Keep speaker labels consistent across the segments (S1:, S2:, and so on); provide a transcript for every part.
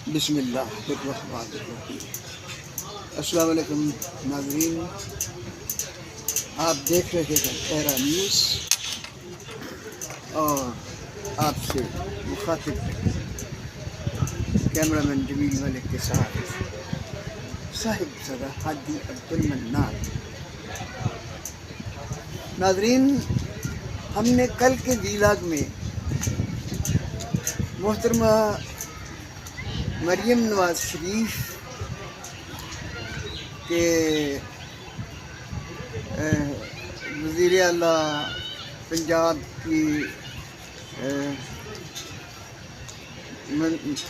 S1: بسم اللہ الرحمن الرحیم۔ السلام علیکم ناظرین، آپ دیکھ رہے ہیں خیرہ نیوز اور آپ سے مخاطب کیمرہ مین جمیل ملک کے ساتھ صاحب زدہ حادی عبد المنان۔ ناظرین، ہم نے کل کے ویلاگ میں محترمہ مریم نواز شریف کے وزیر اعلیٰ پنجاب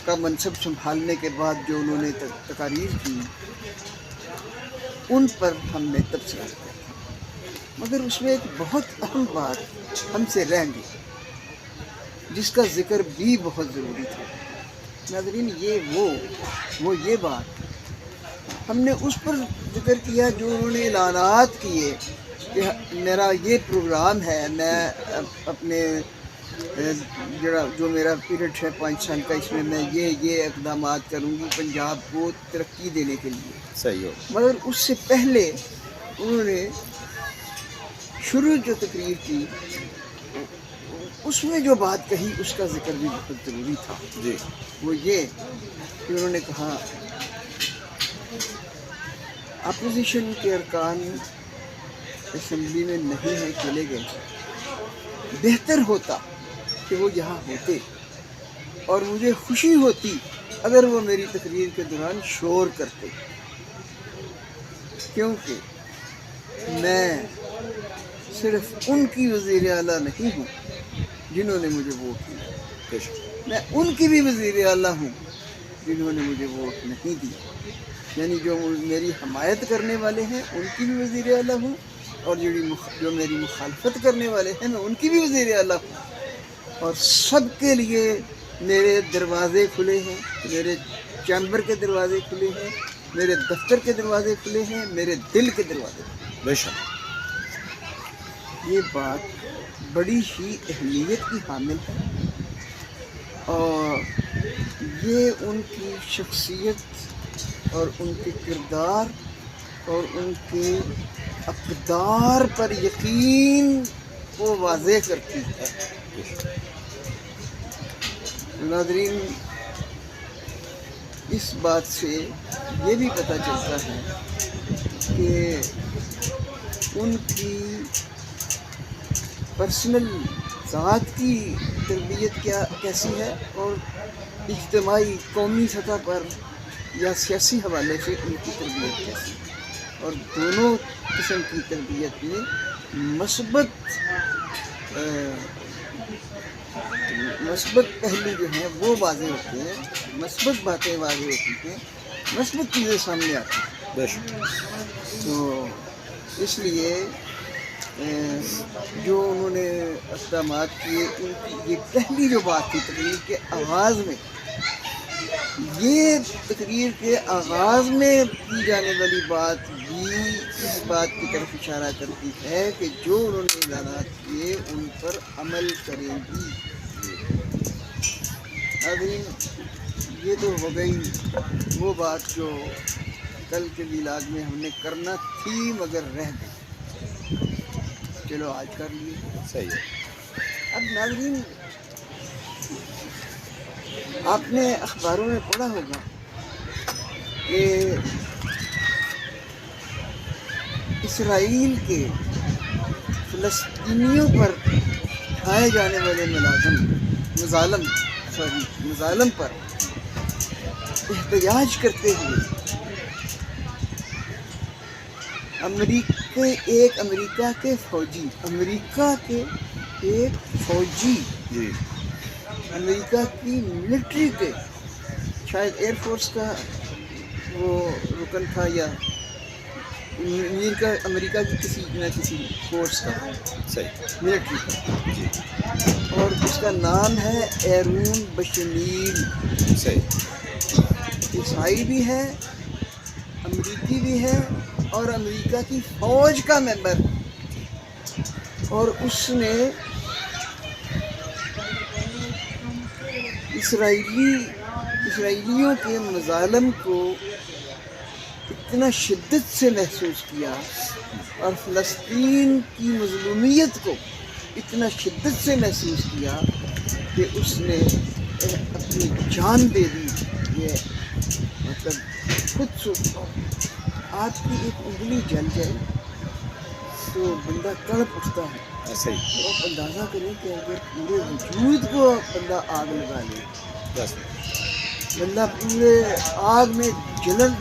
S1: کا منصب سنبھالنے کے بعد جو انہوں نے تقاریر کی ان پر ہم نے تبصرہ کیا تھا، مگر اس میں ایک بہت اہم بات ہم سے رہ گئی جس کا ذکر بھی بہت ضروری تھا۔ ناظرین، یہ بات ہم نے اس پر ذکر کیا جو انہوں نے اعلانات کیے کہ میرا یہ پروگرام ہے، میں اپنے جو میرا پیریڈ ہے 5 سال کا، اس میں میں یہ اقدامات کروں گی پنجاب کو ترقی دینے کے لیے۔
S2: صحیح ہو،
S1: مگر اس سے پہلے انہوں نے شروع جو تقریر کی اس میں جو بات کہی اس کا ذکر بھی بہت ضروری تھا۔
S2: جی،
S1: وہ یہ کہ انہوں نے کہا اپوزیشن کے ارکان اسمبلی میں نہیں ہیں، چلے گئے، بہتر ہوتا کہ وہ یہاں ہوتے اور مجھے خوشی ہوتی اگر وہ میری تقریر کے دوران شور کرتے، کیونکہ میں صرف ان کی وزیر اعلیٰ نہیں ہوں جنہوں نے مجھے ووٹ دیا، میں ان کی بھی وزیر اعلیٰ ہوں جنہوں نے مجھے ووٹ نہیں دیا، یعنی جو میری حمایت کرنے والے ہیں ان کی بھی وزیر اعلیٰ ہوں، اور جو میری مخالفت کرنے والے ہیں میں ان کی بھی وزیر اعلیٰ ہوں، اور سب کے لیے میرے دروازے کھلے ہیں، میرے چیمبر کے دروازے کھلے ہیں، میرے دفتر کے دروازے کھلے ہیں، میرے دل کے دروازے کھلے ہیں۔
S2: بے شک
S1: یہ بات بڑی ہی اہمیت کی حامل ہے، اور یہ ان کی شخصیت اور ان کے کردار اور ان کے اقدار پر یقین کو واضح کرتی ہے۔ ناظرین، اس بات سے یہ بھی پتہ چلتا ہے کہ ان کی پرسنل ذات کی تربیت کیسی ہے، اور اجتماعی قومی سطح پر یا سیاسی حوالے سے ان کی تربیت کیسی ہے، اور دونوں قسم کی تربیت میں مثبت پہلو جو ہیں وہ واضح ہوتے ہیں، مثبت باتیں واضح ہوتی ہیں، مثبت چیزیں سامنے آتی ہیں۔
S2: بے شک
S1: تو اس لیے جو انہوں نے اقدامات کیے، ان کی یہ پہلی جو بات تھی تقریر کے آغاز میں، یہ تقریر کے آغاز میں کی جانے والی بات بھی اس بات کی طرف اشارہ کرتی ہے کہ جو انہوں نے اعلانات کیے ان پر عمل کریں گی۔ ناظرین، یہ تو ہو گئی وہ بات جو کل کے ویلاگ میں ہم نے کرنا تھی مگر رہ گئی، چلو آج کر لیے۔
S2: صحیح ہے،
S1: اب ناظرین، آپ نے اخباروں میں پڑھا ہوگا کہ اسرائیل کے فلسطینیوں پر اٹھائے جانے والے مظالم پر احتجاج کرتے ہوئے امریکہ کے ایک فوجی
S2: جی،
S1: امریکہ کی ملٹری کے، شاید ایئر فورس کا وہ رکن تھا یا امریکہ کی کسی نہ کسی فورس کا
S2: صحیح،
S1: ملٹری کا،
S2: جی،
S1: اور اس کا نام ہے ایرون بشمیل۔
S2: صحیح،
S1: عیسائی بھی ہے، امریکی بھی ہے، اور امریکہ کی فوج کا ممبر، اور اس نے اسرائیلی اسرائیلیوں کے مظالم کو اتنا شدت سے محسوس کیا اور فلسطین کی مظلومیت کو اتنا شدت سے محسوس کیا کہ اس نے اپنی جان دے دی. یہ مطلب خود سوچو، آپ کی ایک انگلی جل جائے تو بندہ تڑپ اٹھتا ہے.
S2: ایسا ہی.
S1: تو آپ اندازہ کریں کہ اگر پورے وجود کو بندہ آگ لگا لے،
S2: بس
S1: بندہ پورے آگ میں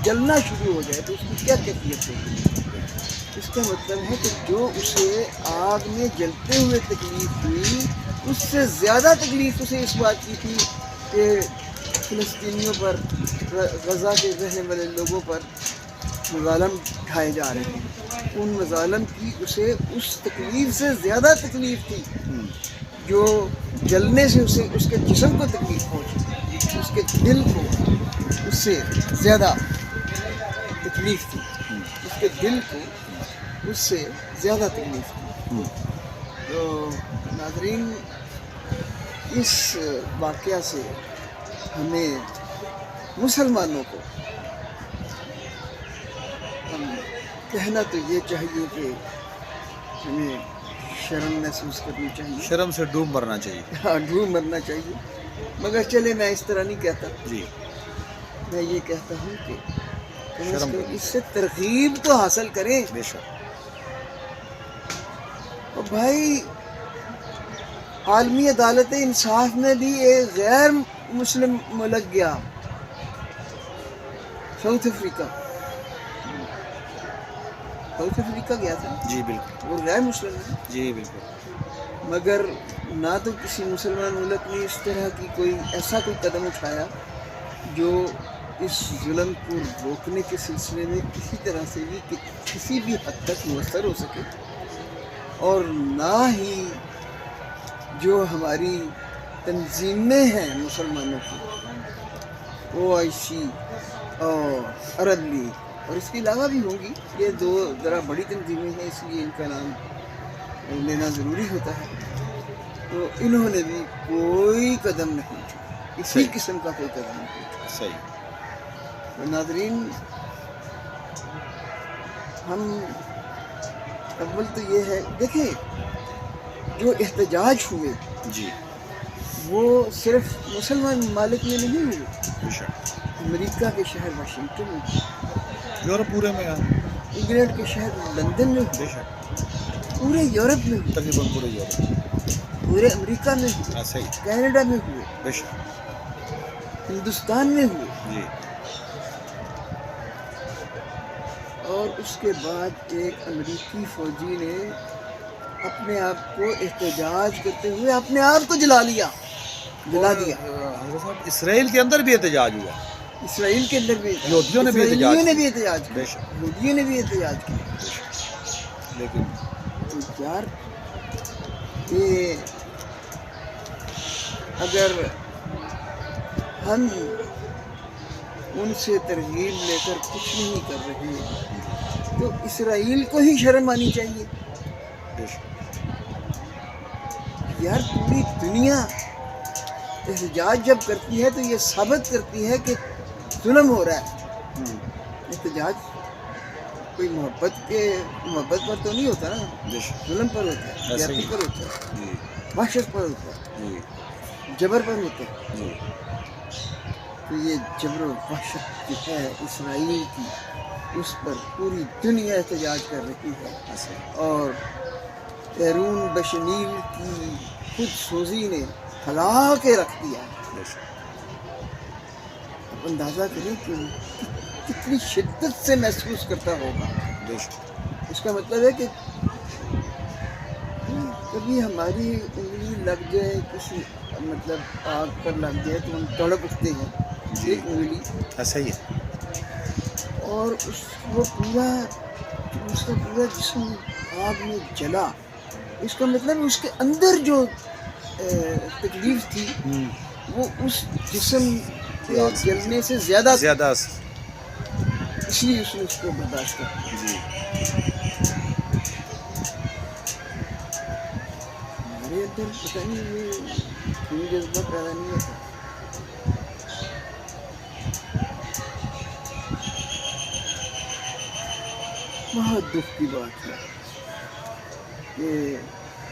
S1: جلنا شروع ہو جائے تو اس کی کیا کیفیت ہوگی. اس کا مطلب ہے کہ جو اسے آگ میں جلتے ہوئے تکلیف ہوئی، اس سے زیادہ تکلیف اسے اس بات کی تھی کہ فلسطینیوں پر، غزہ کے رہنے والے لوگوں پر مظالم ڈھائے جا رہے ہیں. ان مظالم کی اسے اس تکلیف سے زیادہ تکلیف تھی جو جلنے سے اسے اس کے جسم کو تکلیف پہنچی، اس کے دل کو اس سے زیادہ تکلیف تھی، اس کے دل کو اس سے زیادہ تکلیف تھی. تو ناظرین، اس واقعہ سے ہمیں مسلمانوں کو کہنا تو یہ چاہیے کہ ہمیں شرم محسوس کرنی چاہیے،
S2: شرم سے ڈوب مرنا چاہیے.
S1: ہاں ڈوب مرنا چاہیے. مگر چلے میں اس طرح نہیں کہتا،
S2: جی
S1: میں یہ کہتا ہوں کہ کم از
S2: شرم
S1: کم
S2: کرنی
S1: اس سے ترغیب تو حاصل کریں.
S2: بے شک.
S1: اور بھائی، عالمی عدالت انصاف میں بھی ایک غیر مسلم ملک گیا، ساؤتھ افریقہ گیا تھا.
S2: جی بالکل.
S1: وہ غیر مسلم ہے،
S2: جی بالکل.
S1: مگر نہ تو کسی مسلمان ملک نے اس طرح کی ایسا کوئی قدم اٹھایا جو اس ظلم کو روکنے کے سلسلے میں کسی طرح سے بھی کسی بھی حد تک مؤثر ہو سکے، اور نہ ہی جو ہماری تنظیمیں ہیں مسلمانوں کی، OIC اور عرب لیگ، اور اس کے علاوہ بھی ہوں گی، یہ دو ذرا بڑی تنظیمیں ہیں اس لیے ان کا نام لینا ضروری ہوتا ہے. تو انہوں نے بھی کوئی قدم نہیں اٹھایا، کسی
S2: صحیح.
S1: قسم کا کوئی قدم نہیں اٹھایا.
S2: صحیح.
S1: تو ناظرین، ہم اول تو یہ ہے، دیکھیں جو احتجاج ہوئے
S2: جی
S1: وہ صرف مسلمان ممالک میں نہیں ہوئے.
S2: بے شک.
S1: امریکہ کے شہر واشنگٹن میں ہوئے،
S2: یورپ پورے میں
S1: انگلینڈ کے شہر لندن میں ہوئے،
S2: بے شک.
S1: پورے یورپ میں ہوئے،
S2: تقریباً پورے یورپ.
S1: پورے امریکہ میں ہوئے،
S2: ایسا ہی.
S1: کینیڈا میں ہوئے،
S2: بے شک.
S1: ہندوستان میں ہوئے.
S2: جی
S1: اور اس کے بعد ایک امریکی فوجی نے اپنے آپ کو احتجاج کرتے ہوئے اپنے آپ کو جلا دیا.
S2: حضرت صاحب، اسرائیل کے اندر بھی احتجاج ہوا.
S1: اسرائیل کے اندر بھی
S2: یہودیوں نے بھی
S1: اسرائیلیوں
S2: احتجاج
S1: نے
S2: کیا.
S1: بھی احتجاج کیا،
S2: بے شک.
S1: یہودیوں نے بھی احتجاج کیا.
S2: بے شک. لیکن
S1: تو یار، کہ اگر ہم ان سے ترغیب لے کر کچھ نہیں کر رہے تو اسرائیل کو ہی شرم آنی چاہیے.
S2: بے شک.
S1: یار، پوری دنیا احتجاج جب کرتی ہے تو یہ ثابت کرتی ہے کہ ظلم ہو رہا ہے. احتجاج کوئی محبت پر تو نہیں ہوتا نا،
S2: بے شک.
S1: ظلم پر ہوتا ہے،
S2: ایسا
S1: زیادتی
S2: ہی.
S1: پر ہوتا ہے،
S2: جی
S1: وحشت پر ہوتا ہے،
S2: جی
S1: جبر پر ہوتا ہے.
S2: جی.
S1: تو یہ جبر و وحشت جو ہے اسرائیل کی، اس پر پوری دنیا احتجاج کر رہی ہے.
S2: ایسا ہی.
S1: اور ایرون بشنیل کی خود سوزی نے ہلا کے رکھ دیا.
S2: بے شک.
S1: اب اندازہ کریں کہ کتنی شدت سے محسوس کرتا ہوگا.
S2: بے شک.
S1: اس کا مطلب ہے کہ کبھی ہماری انگلی لگ جائے، کسی مطلب آگ پر لگ جائے تو ہم تڑپ اٹھتے ہیں.
S2: جی.
S1: ایک انگلی،
S2: ایسا ہی ہے.
S1: اور اس کا پورا جسم آگ میں جلا. اس کا مطلب اس کے اندر جو تکلیف تھی وہ اس جسم کے جلنے سے زیادہ، اس لیے اس نے اس کو برداشت کر.
S2: جی.
S1: ہمارے اندر پتہ نہیں یہ کیوں جذبہ پیدا نہیں ہوتا. بہت دکھ کی بات ہے کہ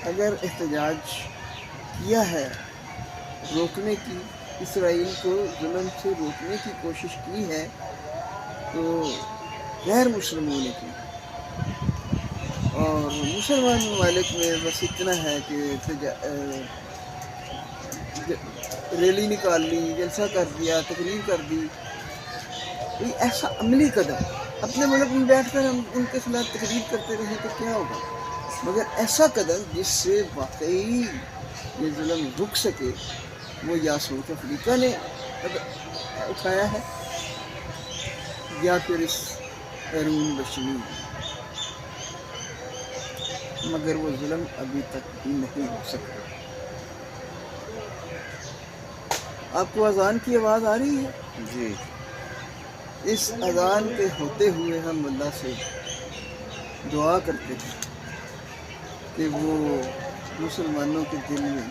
S1: اگر احتجاج کیا ہے روکنے کی، اسرائیل کو ظلم سے روکنے کی کوشش کی ہے، تو غیر مسلموں نے کی، اور مسلمان ممالک میں بس اتنا ہے کہ ریلی نکال لی، جلسہ کر دیا، تقریر کر دی. کوئی ایسا عملی قدم، اپنے ملک میں بیٹھ کر ہم ان کے خلاف تقریر کرتے رہیں تو کیا ہوگا، مگر ایسا قدم جس سے واقعی یہ ظلم رک سکے، وہ یا ساؤتھ افریقہ نے اٹھایا ہے یا پھر اس ہارون رشید، مگر وہ ظلم ابھی تک نہیں ہو سکا. آپ کو اذان کی آواز آ رہی ہے؟
S2: جی
S1: اس اذان کے ہوتے ہوئے ہم اللہ سے دعا کرتے ہیں کہ وہ مسلمانوں کے دل میں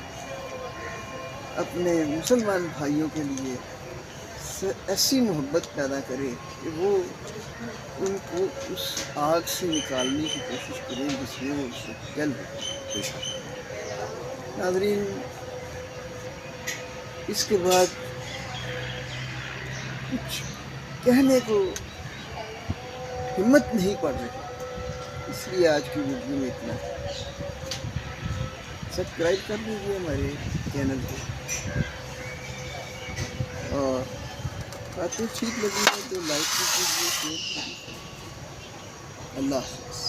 S1: اپنے مسلمان بھائیوں کے لیے ایسی محبت پیدا کرے کہ وہ ان کو اس آگ سے نکالنے کی کوشش کریں جس میں وہ اسے جل رہے. ناظرین، اس کے بعد کچھ کہنے کو ہمت نہیں پڑ رہی، اس لیے آج کی ویڈیو میں اتنا. سبسکرائب کر دیجیے ہمارے چینل کو، اور باتیں ٹھیک لگی ہے تو لائک بھی کیجیے، شیئر کیجیے. اللہ حافظ.